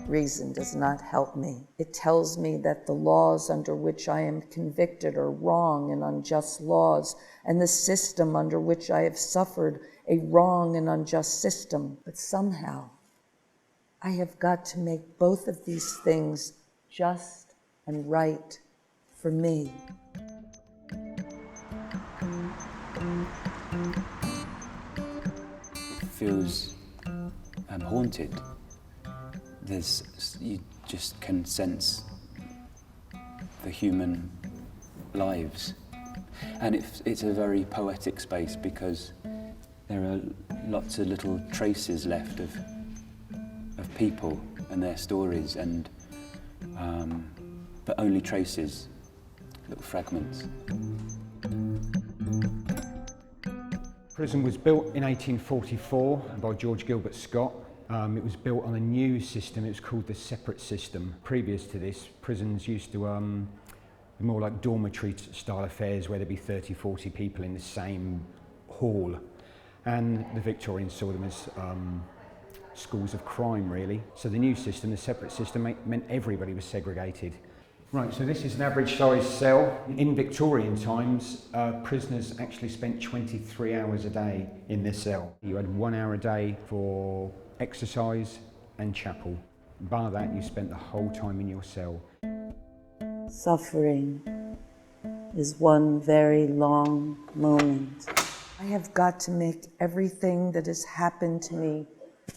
Reason does not help me. It tells me that the laws under which I am convicted are wrong and unjust laws, and the system under which I have suffered a wrong and unjust system. But somehow, I have got to make both of these things just and right for me. It feels haunted. You just can sense the human lives. And it's a very poetic space because there are lots of little traces left of people and their stories, and but only traces, little fragments. Prison was built in 1844 by George Gilbert Scott. It was built on a new system. It was called the separate system. Previous to this, prisons used to be more like dormitory style affairs where there'd be 30, 40 people in the same hall. And the Victorians saw them as schools of crime, really. So the new system, the separate system, meant everybody was segregated. Right, so this is an average sized cell. In Victorian times, prisoners actually spent 23 hours a day in this cell. You had 1 hour a day for exercise and chapel. Bar that, you spent the whole time in your cell. Suffering is one very long moment. I have got to make everything that has happened to me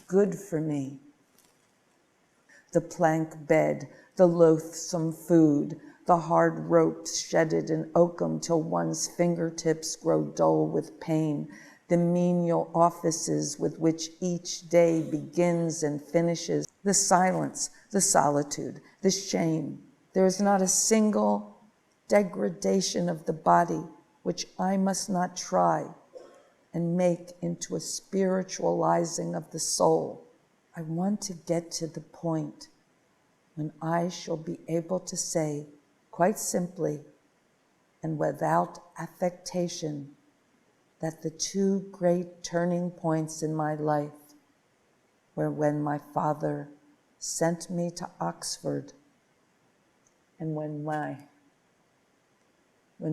good for me. The plank bed, the loathsome food, the hard ropes shedded in oakum till one's fingertips grow dull with pain, the menial offices with which each day begins and finishes, the silence, the solitude, the shame. There is not a single degradation of the body which I must not try and make into a spiritualizing of the soul. I want to get to the point when I shall be able to say, quite simply and without affectation, that the two great turning points in my life were when my father sent me to Oxford and when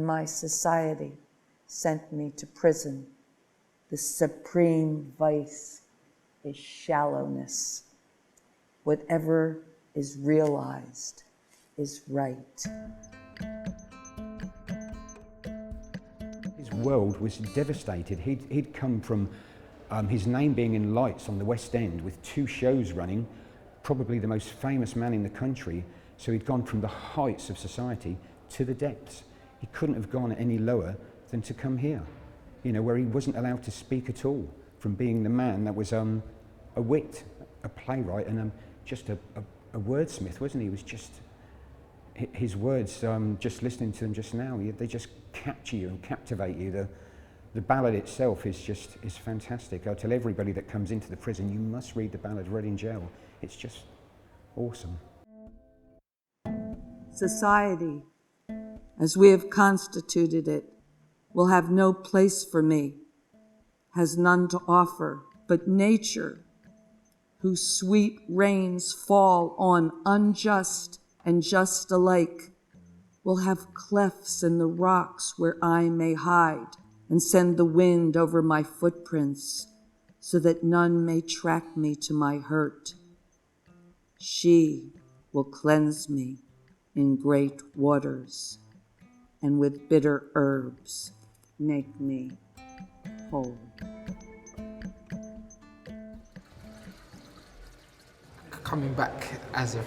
my society sent me to prison. The supreme vice is shallowness. Whatever is realized is right. His world was devastated. He'd come from his name being in lights on the West End with 2 shows running, probably the most famous man in the country. So he'd gone from the heights of society to the depths. He couldn't have gone any lower than to come here, you know, where he wasn't allowed to speak at all, from being the man that was a wit, a playwright, and just a wordsmith, wasn't he? He was just, his words, just listening to them just now, they just capture you and captivate you. The ballad itself is fantastic. I tell everybody that comes into the prison, you must read the ballad Read in Jail. It's just awesome. Society, as we have constituted it, will have no place for me, has none to offer, but nature, whose sweet rains fall on unjust and just alike, will have clefts in the rocks where I may hide and send the wind over my footprints so that none may track me to my hurt. She will cleanse me in great waters and with bitter herbs make me whole. Coming back as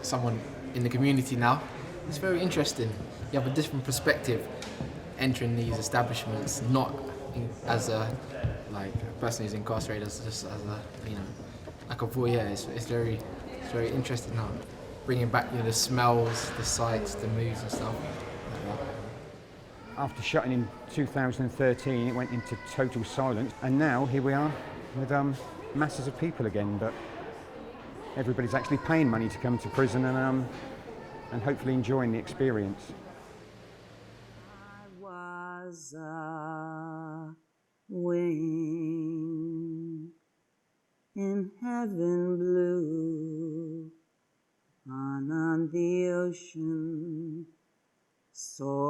someone in the community now, it's very interesting. You have a different perspective entering these establishments, not as a person who's incarcerated, just as a like a voyeur. It's very interesting now, bringing back the smells, the sights, the moods and stuff. After shutting in 2013, it went into total silence, and now here we are with masses of people again. But everybody's actually paying money to come to prison and hopefully enjoying the experience. I was a wing in heaven blue, on the ocean, soaring